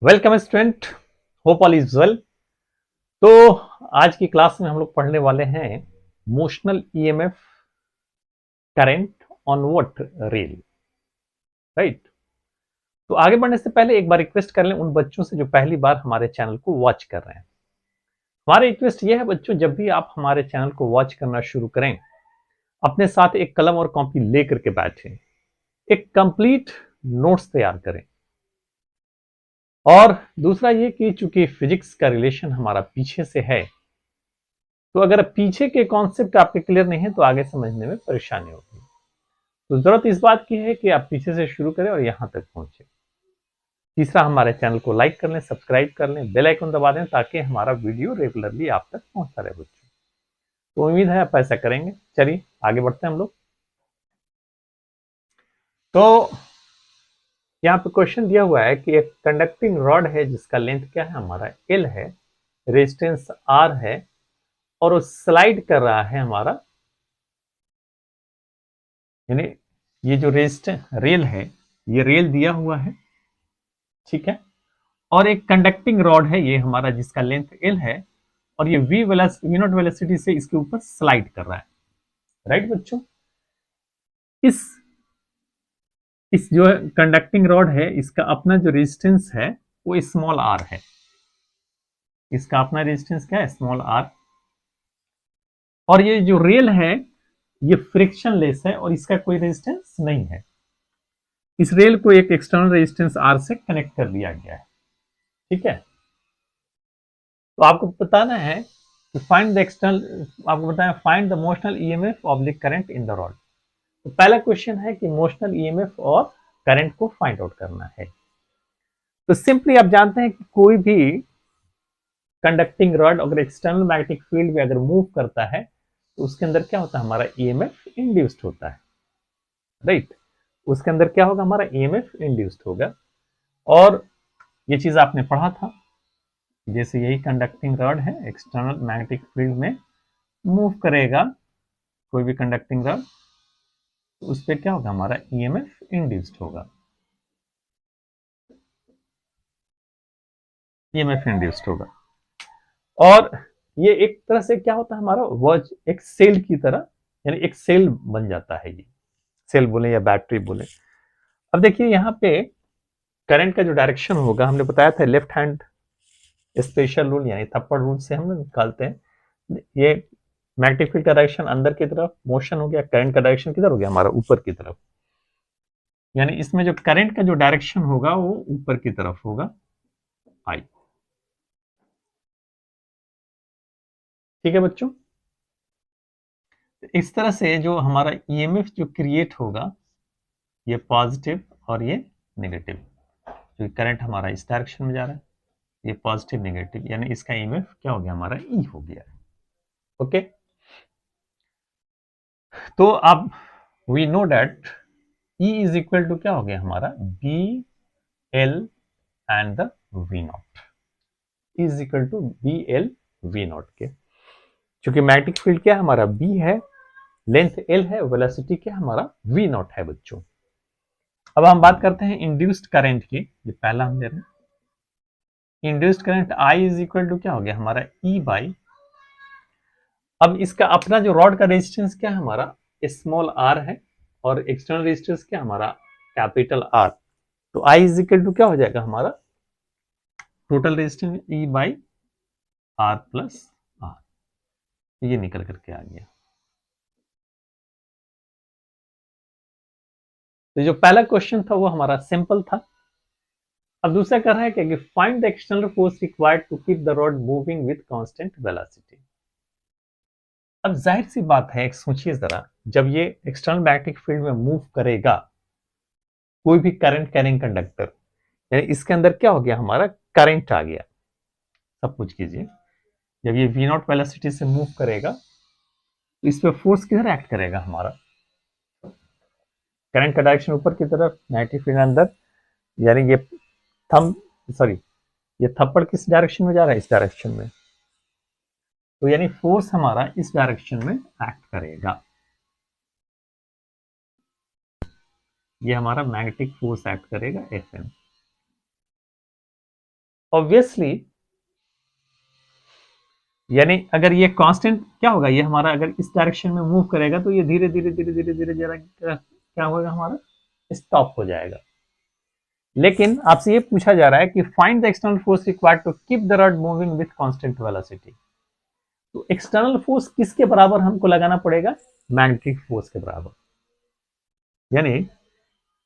Welcome student, hope all is well. तो आज की क्लास में हम लोग पढ़ने वाले हैं motional EMF current on what rail, right. तो आगे बढ़ने से पहले एक बार रिक्वेस्ट कर लें उन बच्चों से जो पहली बार हमारे चैनल को वॉच कर रहे हैं। हमारी रिक्वेस्ट ये है बच्चों, जब भी आप हमारे चैनल को वॉच करना शुरू करें, अपने साथ एक कलम और कॉपी लेकर के बैठें, एक कंप्लीट नोट्स तैयार करें। और दूसरा ये कि चूंकि फिजिक्स का रिलेशन हमारा पीछे से है, तो अगर पीछे के कॉन्सेप्ट आपके क्लियर नहीं है तो आगे समझने में परेशानी होगी। तो जरूरत इस बात की है कि आप पीछे से शुरू करें और यहां तक पहुंचे। तीसरा, हमारे चैनल को लाइक कर लें, सब्सक्राइब कर लें, बेल आइकन दबा दें ताकि हमारा वीडियो रेगुलरली आप तक पहुंचता रहे बच्चों। तो उम्मीद है आप ऐसा करेंगे। चलिए आगे बढ़ते हैं हम लोग। तो यहाँ पे क्वेश्चन दिया हुआ है कि एक कंडक्टिंग रॉड है जिसका लेंथ क्या है, हमारा एल है, रेजिस्टेंस आर है, और वो स्लाइड कर रहा है हमारा, यानी ये जो रेजिस्टेंस रेल है, ये रेल दिया हुआ है, ठीक है। और एक कंडक्टिंग रॉड है ये हमारा जिसका लेंथ एल है, और ये वी नॉट वेलोसिटी से इसके ऊपर स्लाइड कर रहा है, राइट बच्चों। इस इस जो कंडक्टिंग रॉड है इसका अपना जो रेजिस्टेंस है वो स्मॉल आर है। इसका अपना रेजिस्टेंस क्या है, स्मॉल आर। और ये जो रेल है ये फ्रिक्शन लेस है और इसका कोई रेजिस्टेंस नहीं है। इस रेल को एक एक्सटर्नल रेजिस्टेंस आर से कनेक्ट कर दिया गया है, ठीक है। तो आपको बताना है कि फाइंड द एक्सटर्नल, आपको बताना है find the motional EMF oblique current in the rod. तो पहला क्वेश्चन है कि मोशनल ईएमएफ और करंट को फाइंड आउट करना है। तो सिंपली आप जानते हैं कि कोई भी कंडक्टिंग रॉड अगर एक्सटर्नल मैग्नेटिक फील्ड में अगर मूव करता है तो उसके अंदर क्या होता है, हमारा ईएमएफ इंड्यूस्ड होता है, राइट। उसके अंदर क्या होगा, हमारा ईएमएफ इंड्यूस्ड होगा। और ये चीज आपने पढ़ा था, जैसे यही कंडक्टिंग रॉड है, एक्सटर्नल मैग्नेटिक फील्ड में मूव करेगा कोई भी कंडक्टिंग रॉड, तो उस पर क्या होगा, हमारा ईएमएफ इंड्यूस्ड होगा, ईएमएफ इंड्यूस्ड होगा। और ये एक तरह से क्या होता है, हमारा वर्ज एक सेल की तरह, यानी एक सेल बन जाता है। ये सेल बोले या बैटरी बोले। अब देखिए यहाँ पे करंट का जो डायरेक्शन होगा, हमने बताया था लेफ्ट हैंड स्पेशल रूल यानी थप्पड़ रूल से हम निकालते हैं। ये मैग्नेटिक फील्ड का डायरेक्शन अंदर की तरफ मोशन हो गया, करंट का डायरेक्शन किधर हो गया, हमारा ऊपर की तरफ। यानी इसमें जो करंट का जो डायरेक्शन होगा वो ऊपर की तरफ होगा, आई। ठीक है बच्चों। इस तरह से जो हमारा ईएमएफ जो क्रिएट होगा, ये पॉजिटिव और ये नेगेटिव। जो करंट हमारा इस डायरेक्शन में जा रहा है, ये पॉजिटिव नेगेटिव, यानी इसका ईएमएफ क्या हो गया, हमारा ई हो गया। ओके। तो अब we know that E is equal to क्या हो गया, हमारा B L and the V not, is equal to B L V naught के। क्योंकि मैग्नेटिक फील्ड क्या है, हमारा बी है, लेंथ एल है, वेलोसिटी क्या हमारा वी नॉट है बच्चों। अब हम बात करते हैं इंड्यूस्ड करंट की, ये पहला हम ले रहे हैं। Induced current I is equal to क्या हो गया, हमारा ई बाई, अब इसका अपना जो रॉड का रेजिस्टेंस क्या है, हमारा स्मॉल आर है, और एक्सटर्नल रेजिस्टेंस क्या हमारा कैपिटल आर। तो आई इज इक्वल टू क्या हो जाएगा, हमारा total resistance E by R plus R, ये निकल करके आ गया। तो जो पहला क्वेश्चन था वो हमारा सिंपल था। अब दूसरा कर रहा है कि find the external force required to keep the rod moving with constant velocity. अब जाहिर सी बात है, एक सोचिए जरा, जब ये एक्सटर्नल मैग्नेटिक फील्ड में मूव करेगा कोई भी करंट कैरिंग कंडक्टर, यानी इसके अंदर क्या हो गया, हमारा करंट आ गया। सब कुछ कीजिए, जब ये वी नॉट वेलोसिटी से मूव करेगा तो इस पे फोर्स किधर एक्ट करेगा, हमारा करंट का डायरेक्शन ऊपर की तरफ, मैग्नेटिक फील्ड अंदर, यानी ये थंब सॉरी ये थप्पड़ किस डायरेक्शन में जा रहा है, इस डायरेक्शन में। तो यानी फोर्स हमारा इस डायरेक्शन में एक्ट करेगा, ये हमारा मैग्नेटिक फोर्स एक्ट करेगा एफ एम। ऑब्वियसली यानी अगर ये कांस्टेंट क्या होगा, ये हमारा अगर इस डायरेक्शन में मूव करेगा तो ये धीरे धीरे धीरे धीरे धीरे जरा क्या होगा, हमारा स्टॉप हो जाएगा। लेकिन आपसे ये पूछा जा रहा है कि find the external force required to keep the rod moving with constant velocity. तो एक्सटर्नल फोर्स किसके बराबर हमको लगाना पड़ेगा, मैग्नेटिक फोर्स के बराबर। यानी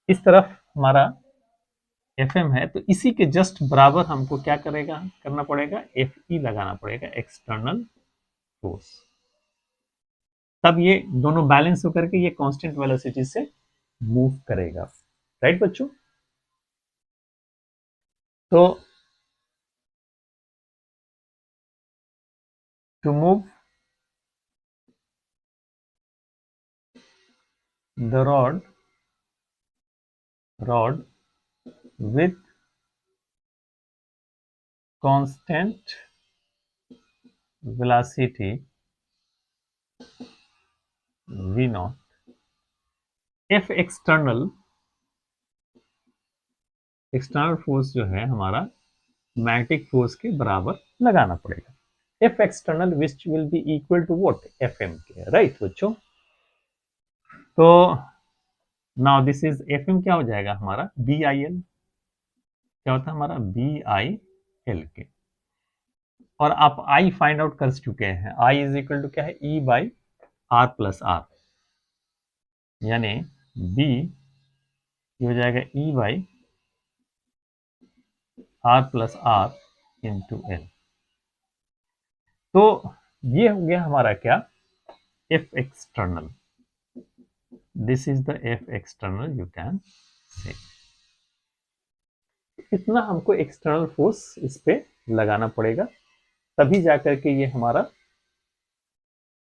इस तरफ हमारा Fm है तो इसी के जस्ट बराबर हमको क्या करना पड़ेगा, Fe लगाना पड़ेगा, एक्सटर्नल फोर्स। तब ये दोनों बैलेंस होकर के ये कांस्टेंट वेलोसिटी से मूव करेगा। राइट बच्चों? तो to move the rod with constant velocity v naught, F external force जो है हमारा मैग्नेटिक फोर्स के बराबर लगाना पड़ेगा। F external which will be equal to what, Fm के। राइट बच्चों? तो नाउ दिस इज Fm क्या हो जाएगा हमारा, BIL। क्या होता है हमारा, BIL के। और आप I फाइंड आउट कर चुके हैं। I इज इक्वल टू क्या है, E by R plus R, यानी B ये हो जाएगा E by R plus R into L. तो ये हो गया हमारा क्या, F external. This is the F external, you can say. इतना हमको एक्सटर्नल फोर्स इस पे लगाना पड़ेगा, तभी जाकर के ये हमारा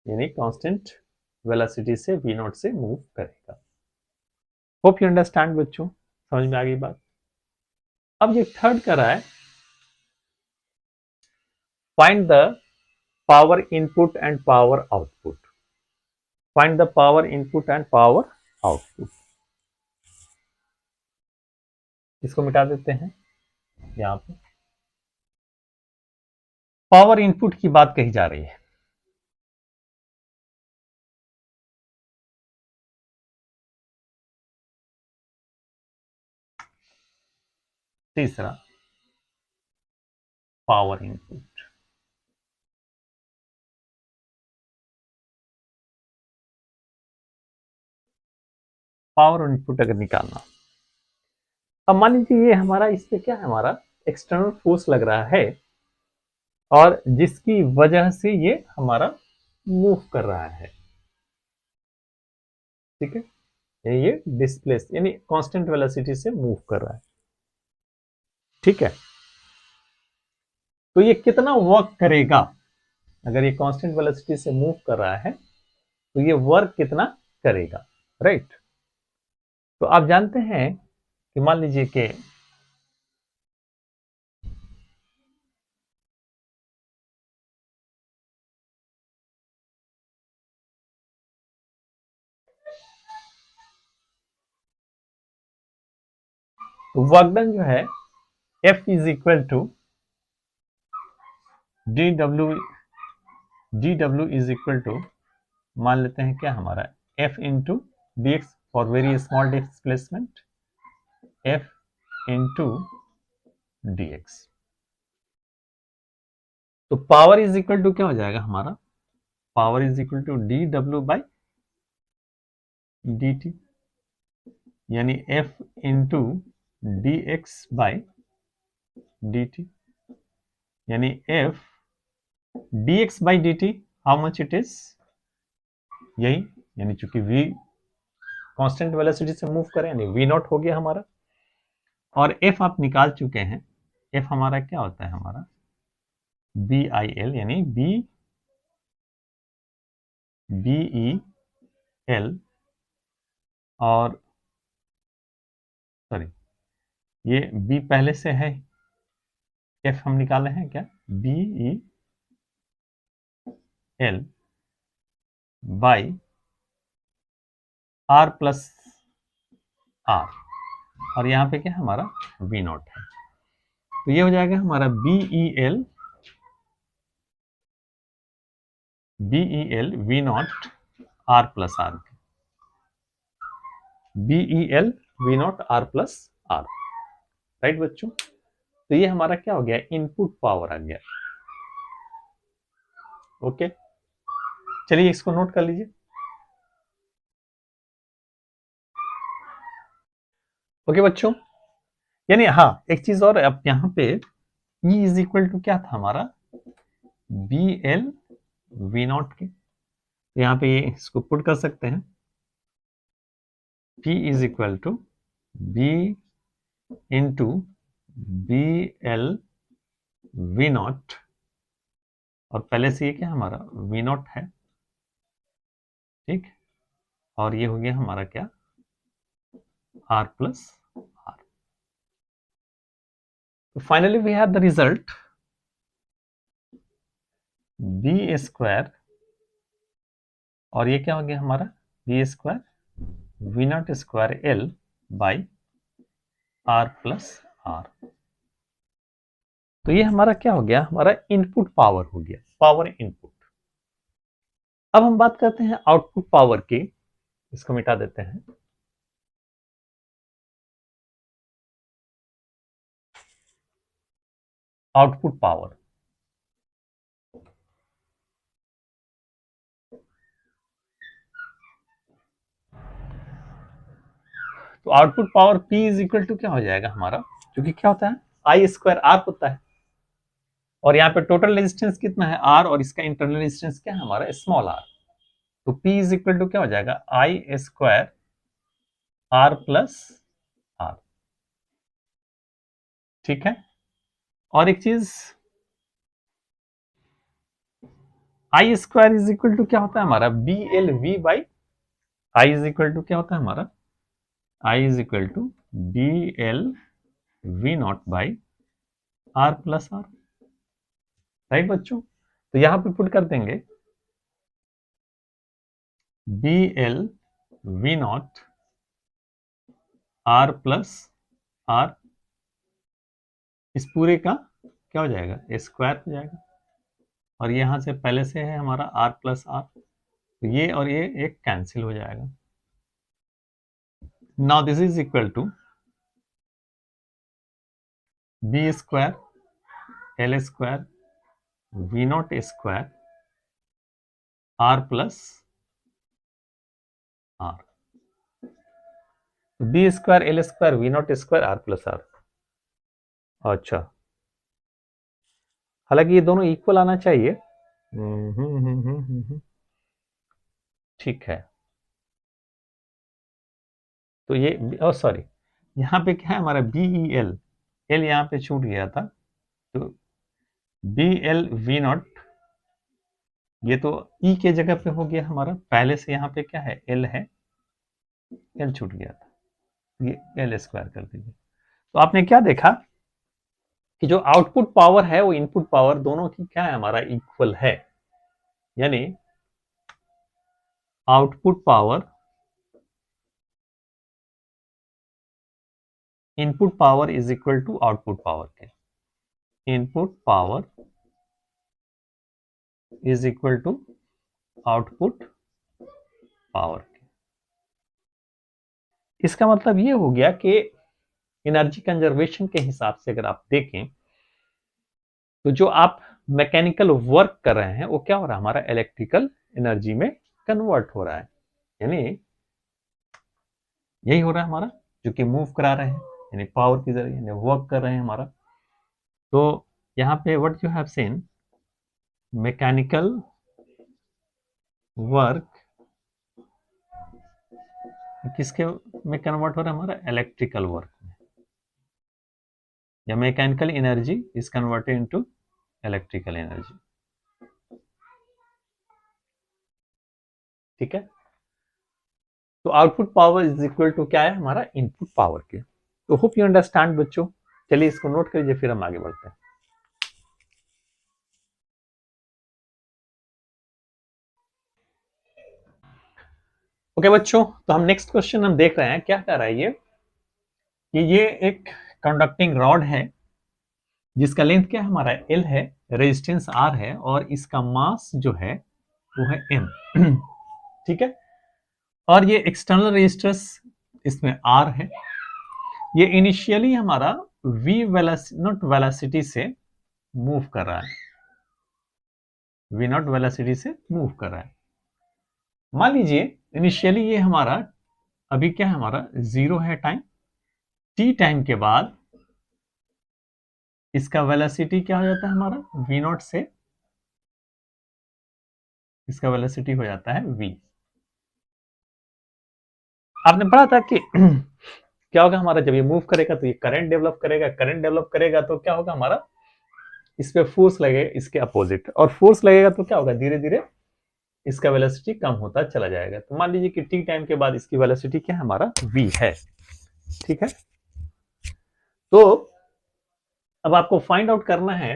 यानी कांस्टेंट वेलोसिटी से v नॉट से मूव करेगा। होप यू अंडरस्टैंड बच्चों, समझ में आ गई बात। अब ये थर्ड कर रहा है, find the power input and power output. Find the power input and power output. इसको मिटा देते हैं। यहां पे पावर इनपुट की बात कही जा रही है। तीसरा पावर इनपुट। पावर इनपुट अगर निकालना, अब मान लीजिए ये हमारा इस पे क्या है, हमारा एक्सटर्नल फोर्स लग रहा है और जिसकी वजह से ये हमारा मूव कर रहा है। ठीक है, ये डिस्प्लेस यानी कांस्टेंट वेलोसिटी से मूव कर रहा है। ठीक है, तो ये कितना वर्क करेगा, अगर ये कांस्टेंट वेलोसिटी से मूव कर रहा है तो ये वर्क कितना करेगा। राइट? तो आप जानते हैं कि मान लीजिए कि वर्क डन जो है F is equal to D W is equal to, मान लेते हैं क्या हमारा, F into D X for very small displacement, F into D X. तो पावर इज इक्वल टू क्या हो जाएगा हमारा, power is equal to D W by D T, यानी F into D X by D T, यानी F D X by D T how much it is, यही, यानी चूंकि v कांस्टेंट वेलोसिटी से मूव करें यानी v नॉट हो गया हमारा। और F आप निकाल चुके हैं, F हमारा क्या होता है हमारा BIL, यानी BEL, और सॉरी ये B पहले से है, F हम निकाले हैं क्या, BEL by R plus R, और यहाँ पे क्या हमारा V नॉट है। तो ये हो जाएगा हमारा BEL V not R plus R, BEL V not R plus R, right बच्चों। तो ये हमारा क्या हो गया, इनपुट पावर आ गया। ओके, चलिए इसको नोट कर लीजिए। ओके बच्चों, यानी हाँ एक चीज और, अब यहाँ पे E इज इक्वल टू क्या था हमारा, BL V नॉट के, यहाँ पे ये इसको पुट कर सकते हैं, P is equal to B into BL V naught, और पहले से ये क्या हमारा V नॉट है, ठीक, और ये हो गया हमारा क्या, R प्लस R। तो finally we have the result B square, और ये क्या हो गया हमारा B square V naught square L by R plus R। तो ये हमारा क्या हो गया, हमारा इनपुट पावर हो गया, पावर इनपुट। अब हम बात करते हैं आउटपुट पावर की, इसको मिटा देते हैं। आउटपुट पावर, तो output power P is equal to क्या हो जाएगा हमारा, क्योंकि क्या होता है आई स्क्वायर R होता है, और यहाँ पे टोटल रेजिस्टेंस कितना है R, और इसका इंटरनल रेजिस्टेंस क्या है हमारा स्मॉल r। तो P इज इक्वल टू क्या हो जाएगा I square R plus R, ठीक है। और एक चीज, I square is equal to क्या होता है हमारा BL V by, I is equal to क्या होता है हमारा, I is equal to BL V not by R plus R, right बच्चों। तो यहां पे पुट कर देंगे BL V not R plus R, इस पूरे का क्या हो जाएगा स्क्वायर हो जाएगा, और यहां से पहले से है हमारा R प्लस R, तो ये और ये एक कैंसिल हो जाएगा। Now this is equal to B square L square V naught square R plus R, B square L square V naught square R plus R। अच्छा, हालांकि ये दोनों इक्वल आना चाहिए, ठीक है। तो ये सॉरी, यहाँ पे क्या है हमारा BEL, L यहाँ पे छूट गया था, तो BL V नॉट, ये तो E के जगह पे हो गया हमारा, पहले से यहाँ पे क्या है L है, L छूट गया था, ये L स्क्वायर कर दीजिए। तो आपने क्या देखा कि जो आउटपुट पावर है वो इनपुट पावर दोनों की क्या है हमारा इक्वल है, यानी output power, input power is equal to output power के, input power is equal to output power के। इसका मतलब ये हो गया कि एनर्जी कंजर्वेशन के हिसाब से अगर आप देखें तो जो आप मैकेनिकल वर्क कर रहे हैं वो क्या हो रहा है हमारा इलेक्ट्रिकल एनर्जी में कन्वर्ट हो रहा है, यानी यही हो रहा है हमारा, जो कि मूव करा रहे हैं यानी पावर के जरिए यानी वर्क कर रहे हैं हमारा। तो यहाँ पे what you have scene, mechanical work किसके में कन्वर्ट हो रहा है हमारा इलेक्ट्रिकल वर्क में, या mechanical energy is converted into electrical energy, ठीक है। तो output power is equal to क्या है हमारा इनपुट पावर के। तो होप यू अंडरस्टैंड बच्चों, चलिए इसको नोट करिए फिर हम आगे बढ़ते हैं। ओके बच्चों, तो हम नेक्स्ट क्वेश्चन हम देख रहे हैं, क्या कह रहा है ये कि ये एक कंडक्टिंग रॉड है जिसका लेंथ क्या है हमारा एल है, रेजिस्टेंस आर है, और इसका मास जो है वो है एम। ठीक है, और ये एक्सटर्नल रेजिस्टेंस इसमें आर है। ये इनिशियली हमारा वी नॉट वेलोसिटी से मूव कर रहा है, वी नॉट वेलोसिटी से मूव कर रहा है। मान लीजिए इनिशियली ये हमारा अभी क्या है, हमारा 0 है टाइम। टी टाइम के बाद इसका वेलोसिटी क्या हो जाता है हमारा, वी नॉट से इसका वेलोसिटी हो जाता है वी। आपने पढ़ा था कि क्या होगा हमारा, जब ये मूव करेगा तो ये करंट डेवलप करेगा, करंट डेवलप करेगा तो क्या होगा हमारा, इस पे फोर्स लगेगा इसके अपोजिट, और फोर्स लगेगा तो क्या होगा, धीरे धीरे इसका वेलोसिटी कम होता चला जाएगा। तो मान लीजिए कि टी टाइम के बाद इसकी वेलोसिटी क्या है हमारा, v है। ठीक है, तो अब आपको फाइंड आउट करना है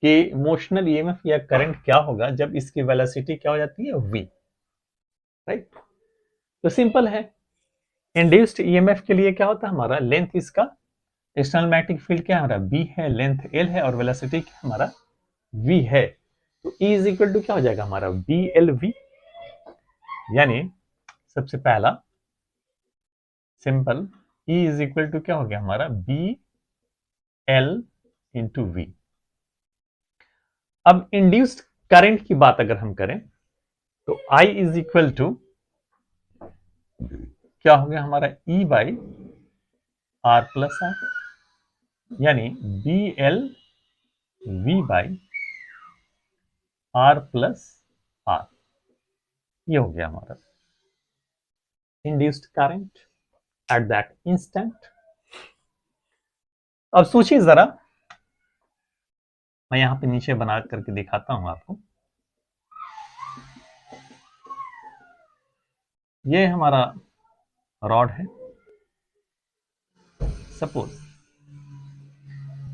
कि मोशनल ईएमएफ या करंट क्या होगा जब इसकी वेलोसिटी क्या हो जाती है, v। राइट, तो सिंपल है, इंड्यूस्ड ईएमएफ के लिए क्या होता है हमारा, लेंथ इसका एक्सटर्नल मैग्नेटिक फील्ड क्या है हमारा, b है, लेंथ l है, और वेलोसिटी क्या हमारा v है। तो E इज इक्वल टू क्या हो जाएगा हमारा, BLV। यानी सबसे पहला simple, E is equal to क्या हो गया हमारा, BL इंटू V। अब इंड्यूस्ड करंट की बात अगर हम करें तो I इज इक्वल टू क्या हो गया हमारा, E by R plus R, यानी BLV by R plus R. ये हो गया हमारा induced current at that instant. अब सोचिए जरा, मैं यहां पे नीचे बना करके दिखाता हूं आपको। ये हमारा रॉड है, सपोज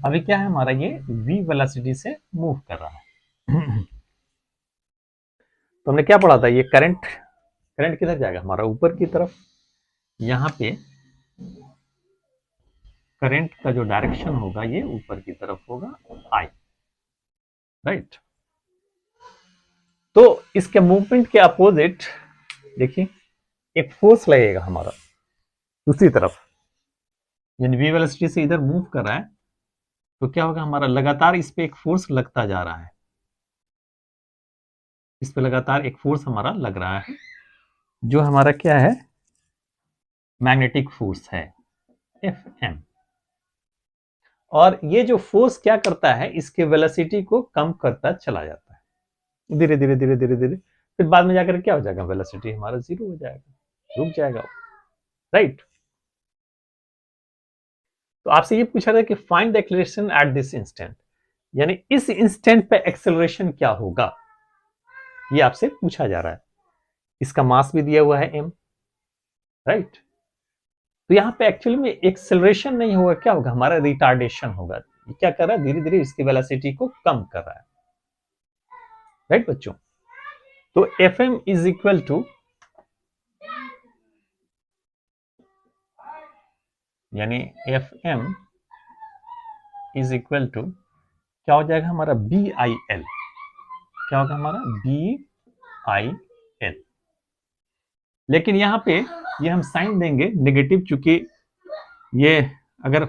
अभी क्या है हमारा, ये v वेलोसिटी से मूव कर रहा है। तो हमने क्या पढ़ा था, ये करंट, करंट किधर जाएगा हमारा, ऊपर की तरफ। यहां पे करंट का जो डायरेक्शन होगा ये ऊपर की तरफ होगा, I। राइट, तो इसके मूवमेंट के अपोजिट देखिए एक फोर्स लगेगा हमारा दूसरी तरफ, यानी v वेलोसिटी से इधर मूव कर रहा है, तो क्या होगा हमारा, लगातार इस पे एक फोर्स लगता जा रहा है, इस पे लगातार एक फोर्स हमारा लग रहा है, जो हमारा क्या है, मैग्नेटिक फोर्स है, Fm। और ये जो फोर्स क्या करता है, इसके वेलोसिटी को कम करता चला जाता है धीरे धीरे धीरे धीरे धीरे, फिर बाद में जाकर क्या हो जाएगा, वेलोसिटी हमारा 0 हो जाएगा, रुक जाएगा। राइट, तो आपसे ये पूछा था कि find the acceleration at this instant, यानी इस इंस्टेंट पे एक्सेलरेशन क्या होगा, ये आपसे पूछा जा रहा है। इसका मास भी दिया हुआ है m। राइट, तो यहाँ पे एक्चुअली में एक्सेलरेशन नहीं होगा, क्या होगा हमारा, रिटार्डेशन होगा। ये क्या कर रहा है, धीरे धीरे इसकी वेलोसिटी को कम कर रहा है। राइट बच्चों, तो Fm इज इक्वल टू, यानी Fm इज इक्वल टू क्या हो जाएगा हमारा, BIL। क्या होगा हमारा, BIL। लेकिन यहां पे ये हम साइन देंगे नेगेटिव, चूंकि ये अगर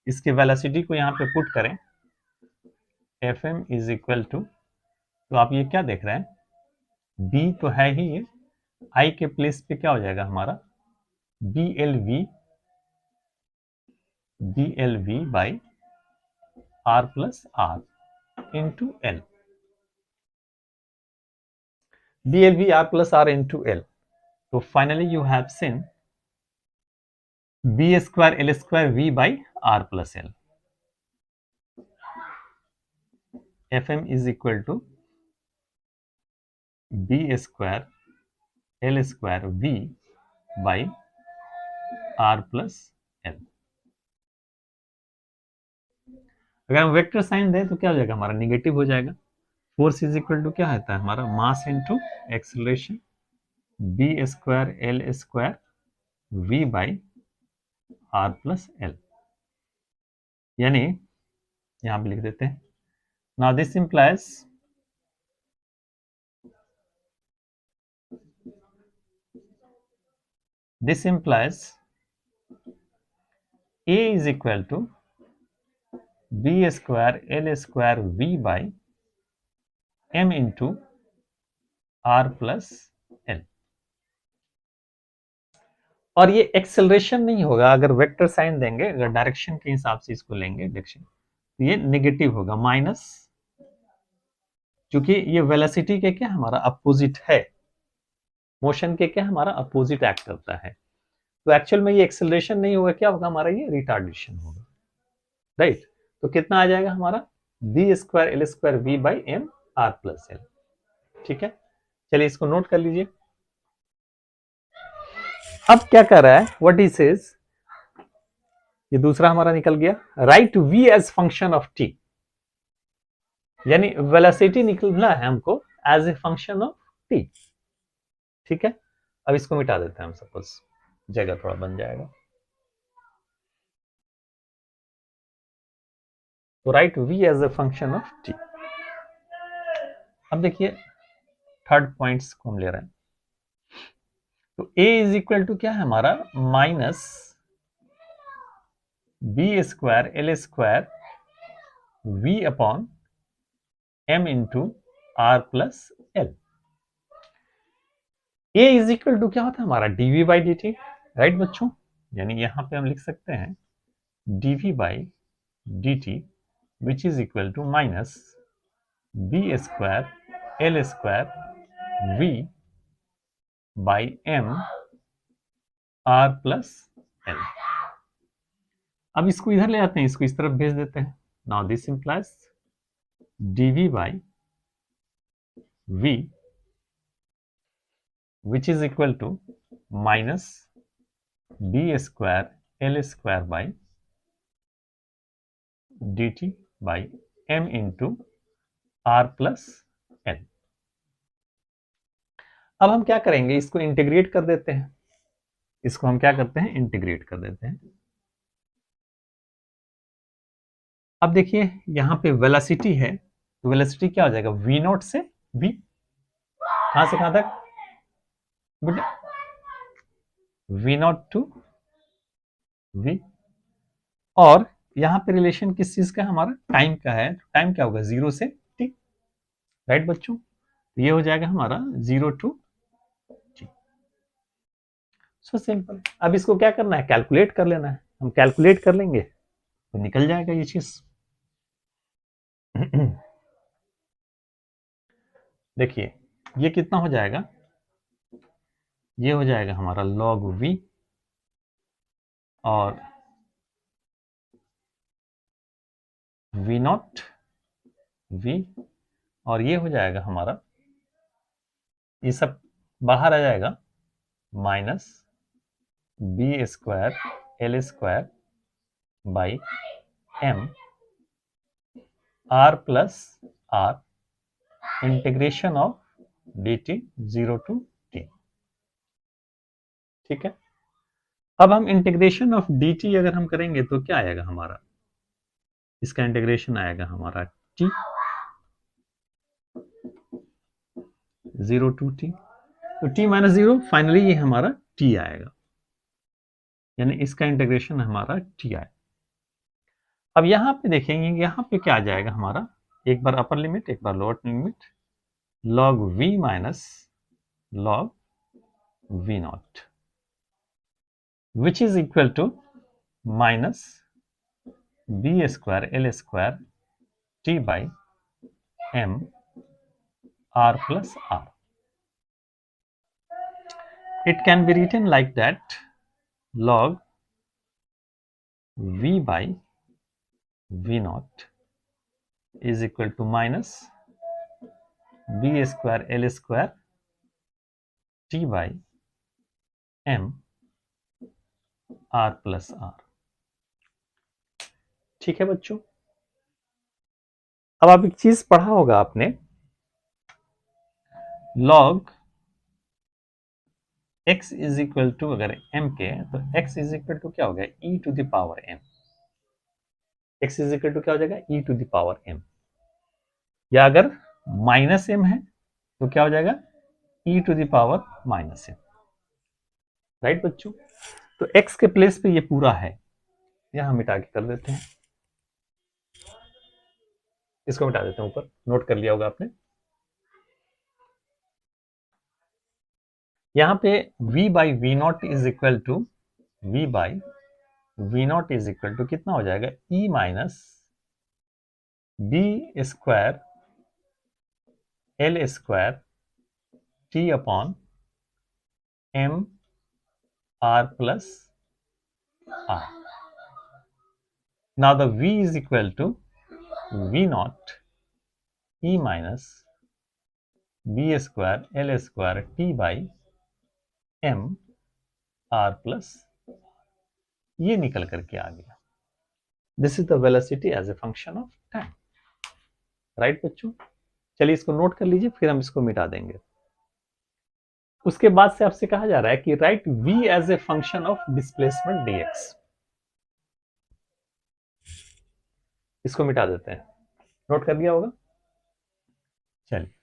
इसके वेलोसिटी को यहां पे पुट करें, Fm इज इक्वल टू, तो आप ये क्या देख रहे हैं, B तो है ही, ये I के प्लेस पे क्या हो जाएगा हमारा, BLV by R plus R into L, BLV R plus R into L. तो finally you have seen B square L square V by R plus L. Fm is equal to B square L square V by R plus L. अगर हम vector sign दें तो क्या हो जाएगा हमारा, negative हो जाएगा। फोर्स इज इक्वल टू क्या होता है हमारा, mass into acceleration, B square L square V by R plus L. यानी यहां पे लिख देते हैं। Now this implies A is equal to B square L square V by M into R plus L। और ये एक्सेलरेशन नहीं होगा, अगर वेक्टर साइन देंगे, अगर डायरेक्शन के हिसाब से इसको लेंगे डायरेक्शन, तो ये नेगेटिव होगा, माइनस, क्योंकि ये वेलोसिटी के क्या हमारा अपोजिट है, मोशन के क्या हमारा अपोजिट एक्ट करता है। तो एक्चुअल में ये एक्सेलरेशन नहीं होगा, क्या होगा हमारा, ये रिटार्डेशन होगा, राइट। तो कितना आ जाएगा हमारा, B square L square V by M R plus L. ठीक है, चलिए इसको नोट कर लीजिए। अब क्या कर रहा है, व्हाट ही सेज, ये दूसरा हमारा निकल गया, right V as function of T, यानी वेलोसिटी निकलना है हमको as a function of T. ठीक है, अब इसको मिटा देते हैं हम, सपोज जगह थोड़ा बन जाएगा, तो right V as a function of T. अब देखिए थर्ड पॉइंट्स को हम ले रहे हैं, तो a इज इक्वल टू क्या है हमारा, minus B square L square V upon m into R plus L. a is equal to क्या होता है हमारा, dv बाई dt, राइट बच्चों, यानी यहां पे हम लिख सकते हैं dv by dt which is equal to minus B square L square V by M R plus L. अब इसको इधर ले आते हैं, इसको इस तरफ भेज देते हैं। Now this implies dv by v which is equal to minus B square L square by dt by m into R plus L. अब हम क्या करेंगे, इसको इंटीग्रेट कर देते हैं, इसको हम क्या करते हैं, इंटीग्रेट कर देते हैं। अब देखिए यहां पे वेलोसिटी है, तो वेलोसिटी क्या हो जाएगा, v नॉट से v, कहां से कहां तक बेटा, v नॉट टू v, और यहां पे रिलेशन किस चीज का है हमारा, टाइम का है, टाइम क्या होगा, 0 से t, राइट बच्चों, तो ये हो जाएगा हमारा 0 टू t। So simple. अब इसको क्या करना है, कैलकुलेट कर लेना है, हम कैलकुलेट कर लेंगे तो निकल जाएगा ये चीज। देखिए ये कितना हो जाएगा, ये हो जाएगा हमारा log v, और v नॉट v, और ये हो जाएगा हमारा, ये सब बाहर आ जाएगा, minus B square L square by M R plus R integration of D T 0 to t। ठीक है, अब हम इंटीग्रेशन ऑफ डी टी अगर हम करेंगे तो क्या आएगा हमारा, इसका इंटीग्रेशन आएगा हमारा t 0 टू t, तो t माइनस 0, फाइनली ये हमारा t आएगा, यानी इसका इंटीग्रेशन हमारा t आएगा। अब यहां पे देखेंगे, यहां पे क्या आ जाएगा हमारा, एक बार अपर लिमिट एक बार lower limit, log v minus log v not which is equal to minus B square L square T by M R plus R. It can be written like that, log v by v naught is equal to minus b square l square t by m r plus r। ठीक है बच्चों, अब आप एक चीज पढ़ा होगा आपने, log x is equal to अगर m के, तो x इज इक्वल टू क्या हो गया, e to the power m। x is equal to क्या हो जाएगा e to the power m, या अगर माइनस m है तो क्या हो जाएगा e to the power minus m, right बच्चों। तो x के प्लेस पे ये पूरा है, यहां मिटा के कर देते हैं, इसको मिटा देते हैं, ऊपर नोट कर लिया होगा आपने। यहां पे v by V not is equal to v by V not is equal to कितना हो जाएगा e minus B square L square T upon M R plus R. Now the v is equal to v नॉट e minus B square L square T by M R plus, ये निकल करके आ गया। This is the velocity as a function of time, right बच्चों। चलिए इसको note कर लीजिए, फिर हम इसको मिटा देंगे। उसके बाद से आपसे कहा जा रहा है कि right v as a function of displacement dx, इसको मिटा देते हैं, नोट कर लिया होगा। चलिए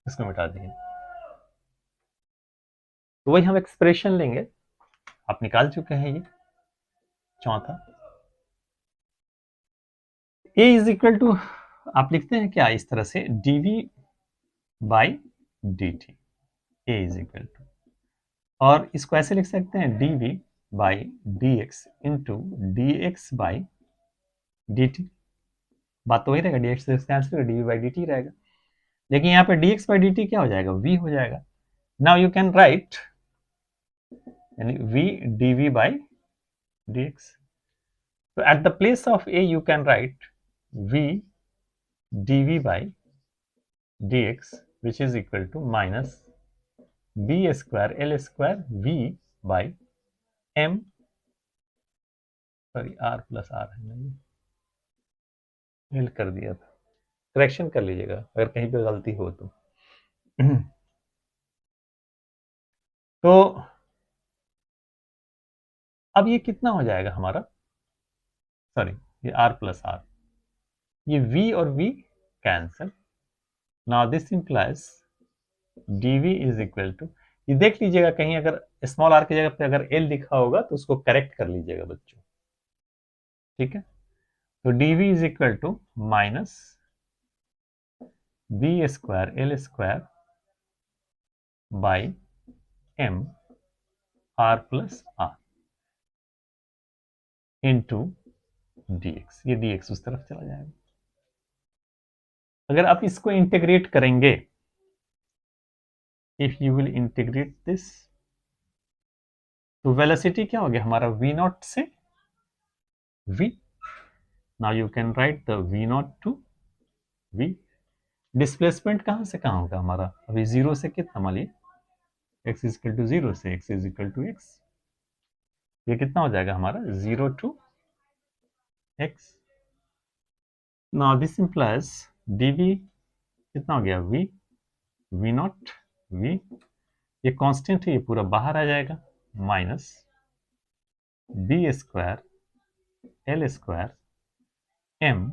इसको मिटा देंगे, तो वही हम एक्सप्रेशन लेंगे, आप निकाल चुके हैं ये चौथा। a इज इक्वल टू आप लिखते हैं क्या इस तरह से dv by dt, a is equal to, और इसको ऐसे लिख सकते हैं dv by dx into dx by dt, बात तो वही रहेगा, dx से कैंसिल dv बाई dt रहेगा, लेकिन यहाँ पे dx बाई dt क्या हो जाएगा v हो जाएगा। नाउ यू कैन राइट यानी v dv by dx, so at the place of a you can write v dv by dx which is equal to minus b square l square v by m, sorry r plus r है ना, ये l कर दिया था, correction कर लीजिएगा अगर कहीं पे गलती हो तो। तो अब ये कितना हो जाएगा हमारा, सॉरी ये r प्लस r, ये v और v cancel. Now this implies dv is equal to, ये देख लीजिएगा कहीं अगर स्मॉल r की जगह पे अगर l लिखा होगा तो उसको करेक्ट कर लीजिएगा बच्चों, ठीक है। तो dv is equal to minus B square L square by M R plus R into dx, ये dx उस तरफ चला जाएगा। अगर आप इसको इंटीग्रेट करेंगे, if you will integrate this, तो वेलोसिटी क्या हो गया हमारा v नॉट से v, now you can write the v naught to v। Displacement कहां से कहां होगा हमारा, अभी जीरो से कितना मान लीजिए x is equal to zero से x is equal to x, ये कितना हो जाएगा हमारा zero to x। Now this implies dv कितना हो गया v नॉट v, ये कांस्टेंट है, ये पूरा बाहर आ जाएगा, minus B square L square M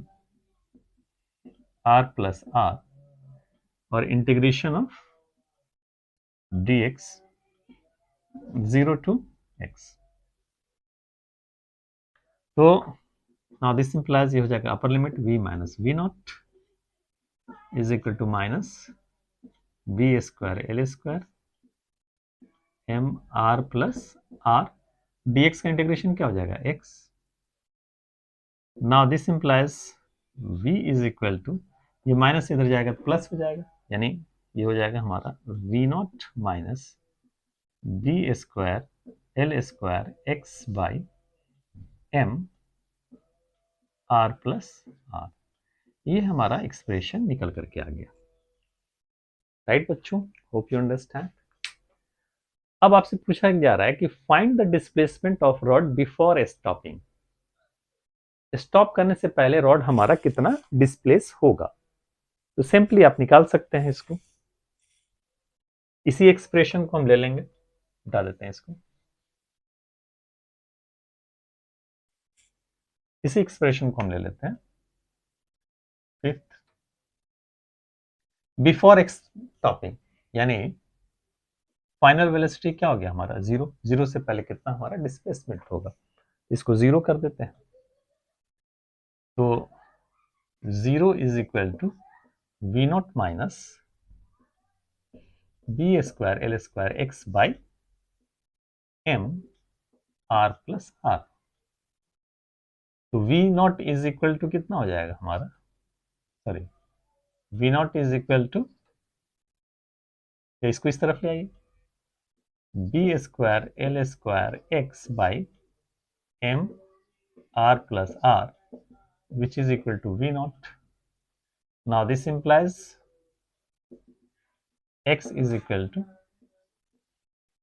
R plus R और integration of dx zero to x। तो नाउ दिस इंप्लाइज ये हो जाएगा upper limit v minus V not is equal to minus B square L square M R plus R, dx का integration क्या हो जाएगा x। Now this implies v is equal to, ये minus इधर जाएगा प्लस हो जाएगा, यानी ये हो जाएगा हमारा v naught minus B square L square X by M R plus R, ये हमारा एक्सप्रेशन निकल करके आ गया, राइट बच्चों, होप यू अंडरस्टैंड। अब आपसे पूछा जा रहा है कि find the displacement of rod before stopping, stop करने से पहले रॉड हमारा कितना डिस्प्लेस होगा। तो सिंपली आप निकाल सकते हैं इसको, इसी एक्सप्रेशन को हम ले लेंगे, बता देते हैं इसको। इसी एक्सप्रेशन को हम ले लेते हैं फिफ्थ, बिफोर एक्स स्टॉपिंग, यानी फाइनल वेलोसिटी क्या हो गया हमारा, जीरो। जीरो से पहले कितना हमारा डिस्प्लेसमेंट होगा, इसको जीरो कर देते हैं। तो zero is equal to V not minus B square L square X by M R plus R. तो V not is equal to कितना हो जाएगा हमारा, sorry, V not is equal to, इसको इस तरफ ले आइए, B square L square X by M R plus R, which is equal to v naught. Now this implies x is equal to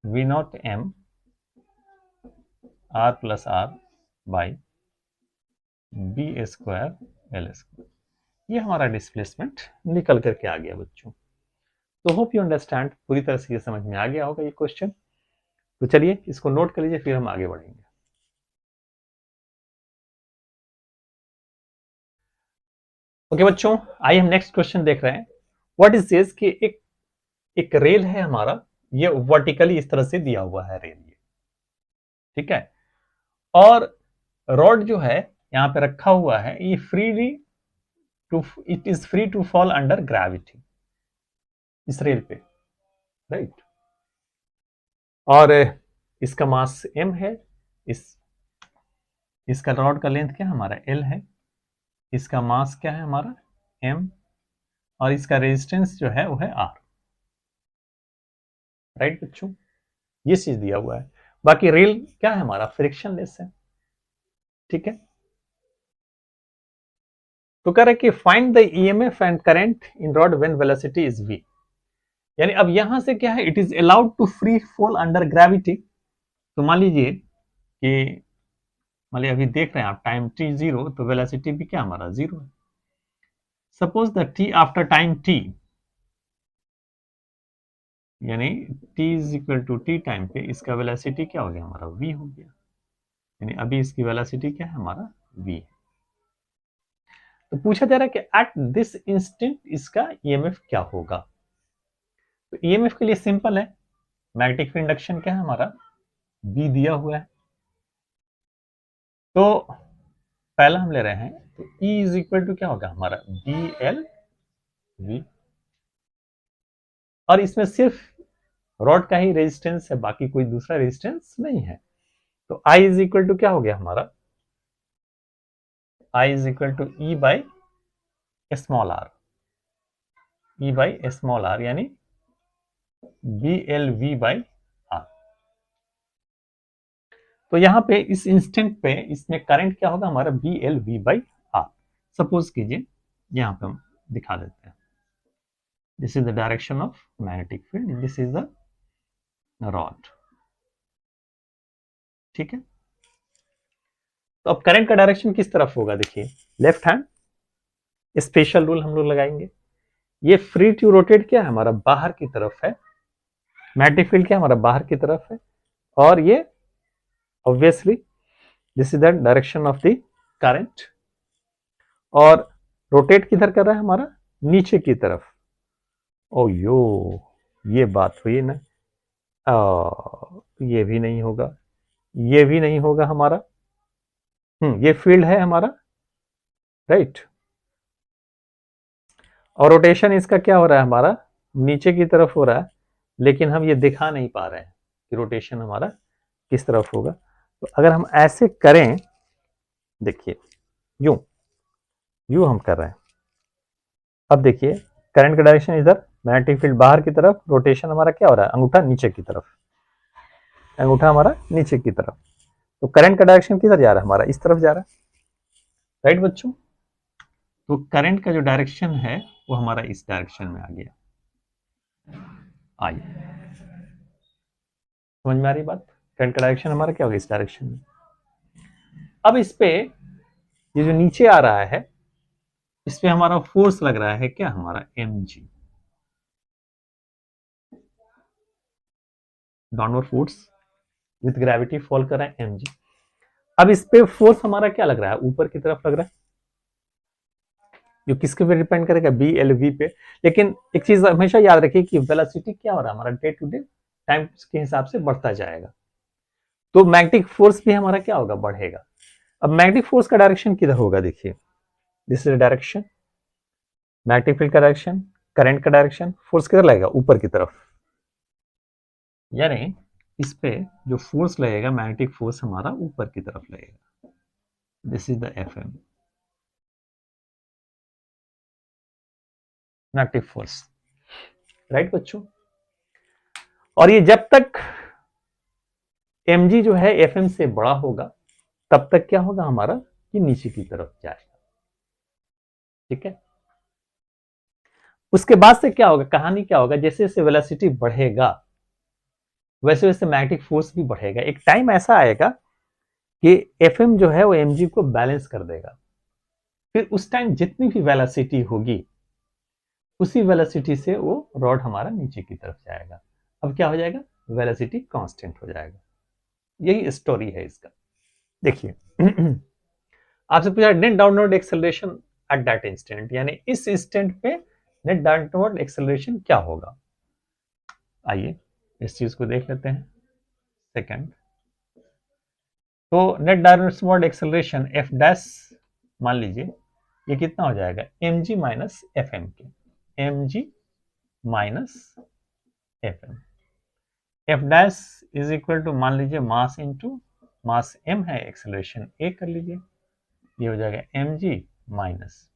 v naught m r plus r by b square L square. ये हमारा displacement निकल करके आ गया बच्चों। तो hope you understand, पूरी तरह से ये समझ में आ गया होगा ये क्वेश्चन। तो चलिए इसको नोट कर लीजिए, फिर हम आगे बढ़ेंगे। ओके बच्चों, आइए हम नेक्स्ट क्वेश्चन देख रहे हैं। व्हाट इज दिस, कि एक रेल है हमारा, ये वर्टिकली इस तरह से दिया हुआ है रेल, ये ठीक है, और रॉड जो है यहां पे रखा हुआ है, ये freely to, it is free to fall under gravity इस रेल पे, राइट। और इसका मास m है, इसका रॉड का लेंथ क्या है हमारा l है, इसका मास क्या है हमारा m, और इसका रेजिस्टेंस जो है वो है r, राइट बच्चों। ये चीज दिया हुआ है। बाकी रेल क्या है हमारा, फ्रिक्शनलेस है, ठीक है। तो कह रहे कि find the EMF and current in rod when velocity is v, यानी अब यहां से क्या है, it is allowed to free fall under gravity. तो मान लीजिए कि मान लीजिए अभी देख रहे हैं आप टाइम t जीरो, तो वेलोसिटी भी क्या हमारा जीरो है। Suppose the t after time t, यानी t is equal to T time पे इसका वेलोसिटी क्या हो गया हमारा v हो गया, यानी अभी इसकी वेलोसिटी क्या है हमारा v है। तो पूछा जा रहा है कि एट दिस इंस्टेंट इसका ईएमएफ क्या होगा। तो ईएमएफ के लिए सिंपल है, मैग्नेटिक फील्ड इंडक्शन क्या है हमारा b दिया हुआ है। तो पहला हम ले रहे हैं, तो E इज इक्वल टू क्या होगा हमारा बी एल वी, और इसमें सिर्फ रॉड का ही रेजिस्टेंस है, बाकी कोई दूसरा रेजिस्टेंस नहीं है। तो I इज इक्वल टू क्या हो गया हमारा, I is equal to E by small R, E by small R, यानी B L V by R. तो यहां पे इस इंस्टेंट पे इसमें करंट क्या होगा हमारा B L V by R. Suppose कीजिए यहां पे हम दिखा देते हैं, this is the direction of magnetic field, this is the rod, ठीक है। तो अब करंट का डायरेक्शन किस तरफ होगा, देखिए लेफ्ट हैंड। स्पेशल रूल हम लोग लगाएंगे, ये फ्री टू रोटेट क्या है हमारा बाहर की तरफ है, मैग्नेटिक फील्ड क्या हमारा बाहर की तरफ है, और ये obviously this is the direction of the current, और रोटेट किधर कर रहा है हमारा नीचे की तरफ। ओ यो, ये बात हुई ना, ये भी नहीं होगा, ये भी नहीं होगा हमारा, ये फील्ड है हमारा, राइट। और रोटेशन इसका क्या हो रहा है हमारा नीचे की तरफ हो रहा है, लेकिन हम ये दिखा नहीं पा रहे हैं कि रोटेशन हमारा किस तरफ होगा। तो अगर हम ऐसे करें, देखिए यूं यूं हम कर रहे हैं, अब देखिए करंट का डायरेक्शन इधर, मैग्नेटिक फील्ड बाहर की तरफ, रोटेशन हमारा क्या हो रहा है अंगूठा नीचे की तरफ, अंगूठा हमारा नीचे की तरफ। तो करंट का डायरेक्शन किधर जा रहा है हमारा इस तरफ जा रहा है, राइट बच्चों। तो करंट का जो डायरेक्शन है वो हमारा इस डायरेक्शन में आ गया। आइए समझ में आ रही बात, करंट का डायरेक्शन हमारा क्या होगा इस डायरेक्शन में। अब इस पे ये जो नीचे आ रहा है, इस पे हमारा फोर्स लग रहा है क्या हमारा mg, downward force with gravity fall कर रहा है mg। अब इस पे फोर्स हमारा क्या लग रहा है, ऊपर की तरफ लग रहा है, जो किसके पे डिपेंड करेगा, बी एल वी पे। लेकिन एक चीज हमेशा याद रखिए कि वेलोसिटी क्या हो रहा है हमारा, डे टू डे टाइम के हिसाब से बढ़ता जाएगा, तो मैग्नेटिक फोर्स भी हमारा क्या होगा, बढ़ेगा। अब मैग्नेटिक फोर्स का डायरेक्शन किधर होगा, देखिए this is direction, magnetic field का डायरेक्शन, करंट का डायरेक्शन, फोर्स किधर लगेगा, ऊपर की तरफ। यानी इस पे जो फोर्स लगेगा, मैग्नेटिक फोर्स हमारा ऊपर की तरफ लगेगा। This is the F M, magnetic force, right बच्चों। और ये जब तक mg जो है fm से बड़ा होगा, तब तक क्या होगा हमारा, ये नीचे की तरफ जाएगा, ठीक है। उसके बाद से क्या होगा, कहानी क्या होगा, जैसे जैसे वेलोसिटी बढ़ेगा वैसे वैसे मैग्नेटिक फोर्स भी बढ़ेगा। एक टाइम ऐसा आएगा कि fm जो है वो mg को बैलेंस कर देगा, फिर उस टाइम जितनी भी वेलोसिटी होगी उसी वेलोसिटी से वो रॉड हमारा नीचे की तरफ जाएगा। अब क्या हो जाएगा, वेलोसिटी कांस्टेंट हो जाएगा। यही स्टोरी है इसका। देखिए आपसे पूछा net downward acceleration at that instant, यानी इस इंस्टेंट पे नेट डाउनवर्ड एक्सेलरेशन क्या होगा। आइए इस चीज को देख लेते हैं। सेकंड, तो net downward acceleration F dash, मान लीजिए ये कितना हो जाएगा, M G minus F M के, M G minus F M. F dash is equal to, मान लीजिए मास इंटू मास एम है, एक्सेलरेशन ए कर लीजिए, ये हो जाएगा M G minus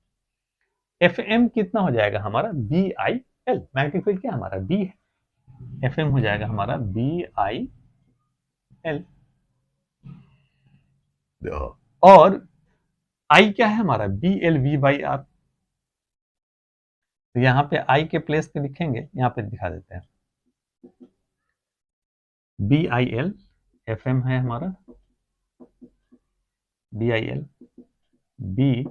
F M, कितना हो जाएगा हमारा, B I L, magnetic field क्या हमारा बी है, एफ एम हो जाएगा हमारा बी आई एल, और आई क्या है हमारा, B L V by R. तो यहाँ पे आई के प्लेस पे लिखेंगे, यहाँ पे दिखा देते हैं, B I L F M है हमारा, B I L, B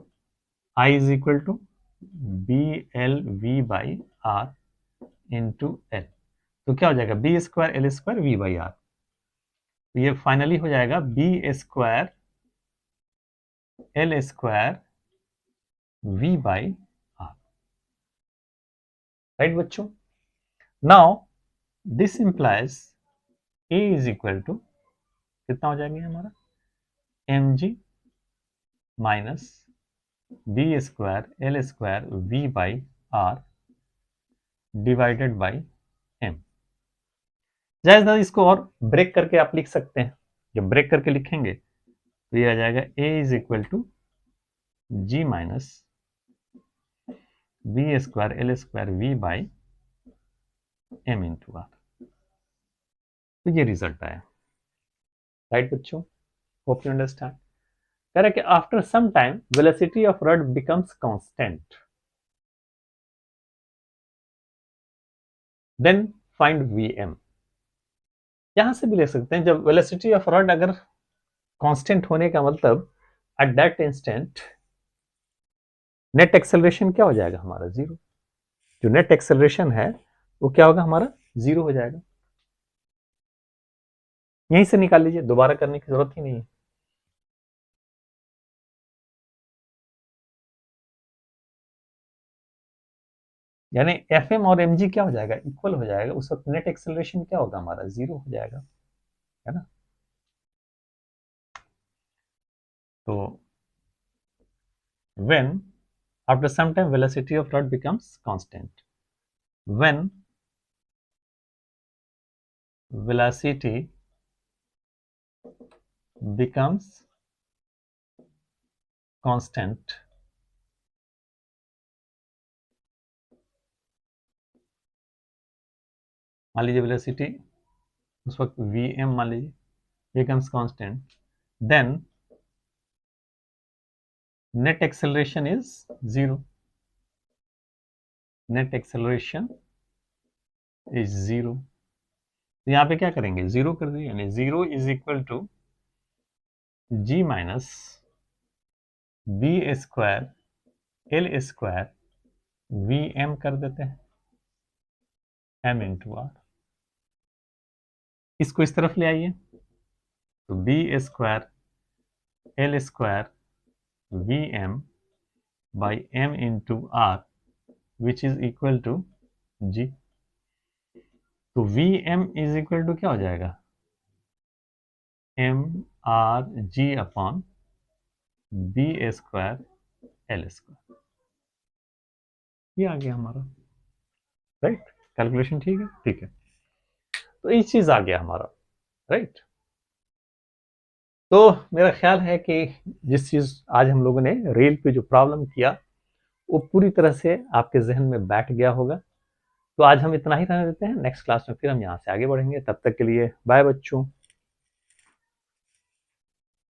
I is equal to B L V by R into L. तो क्या हो जाएगा, B square L square V by R, तो ये फाइनली हो जाएगा B square L square V by R, right बच्चों। Now this implies A is equal to कितना हो जाएगा हमारा, M G minus B square L square V by R divided by M. जायज ना, इसको और ब्रेक करके आप लिख सकते हैं, जब ब्रेक करके लिखेंगे तो ये आ जाएगा A is equal to G minus B square L square V by M into R. तो ये रिजल्ट आया, राइट बच्चों, होप यू अंडरस्टैंड। कह रहा है कि after some time velocity of rod becomes constant, then find V M. यहां से भी ले सकते हैं, जब वेलोसिटी ऑफ रॉड अगर कांस्टेंट होने का मतलब at that instant net acceleration क्या हो जाएगा हमारा, जीरो। जो नेट एक्सेलरेशन है वो क्या होगा हमारा, जीरो हो जाएगा। यहीं से निकाल लीजिए, दोबारा करने की जरूरत ही नहीं है। यानी एफ एम और एम जी क्या हो जाएगा, इक्वल हो जाएगा, उस वक्त नेट एक्सेलरेशन क्या होगा हमारा, जीरो हो जाएगा, है ना। तो when after some time velocity of rod becomes constant, when velocity becomes constant, मान लीजिए वेलोसिटी उस वक्त वी एम मान लीजिए becomes constant, then net acceleration is zero, net acceleration is zero। तो यहाँ पे क्या करेंगे, जीरो कर दिए, यानी zero is equal to G minus B square L square V M कर देते हैं, एम इंटू आर। इसको इस तरफ ले आइए, तो B square L square V M by M into R which is equal to G. तो V M is equal to क्या हो जाएगा, M R G upon B square L square. ये आ गया हमारा, राइट। कैलकुलेशन ठीक है, ठीक है। तो ये चीज आ गया हमारा, राइट। तो मेरा ख्याल है कि जिस चीज आज हम लोगों ने रेल पे जो प्रॉब्लम किया वो पूरी तरह से आपके जहन में बैठ गया होगा। तो आज हम इतना ही रहने देते हैं, नेक्स्ट क्लास में फिर हम यहाँ से आगे बढ़ेंगे। तब तक के लिए बाय बच्चों।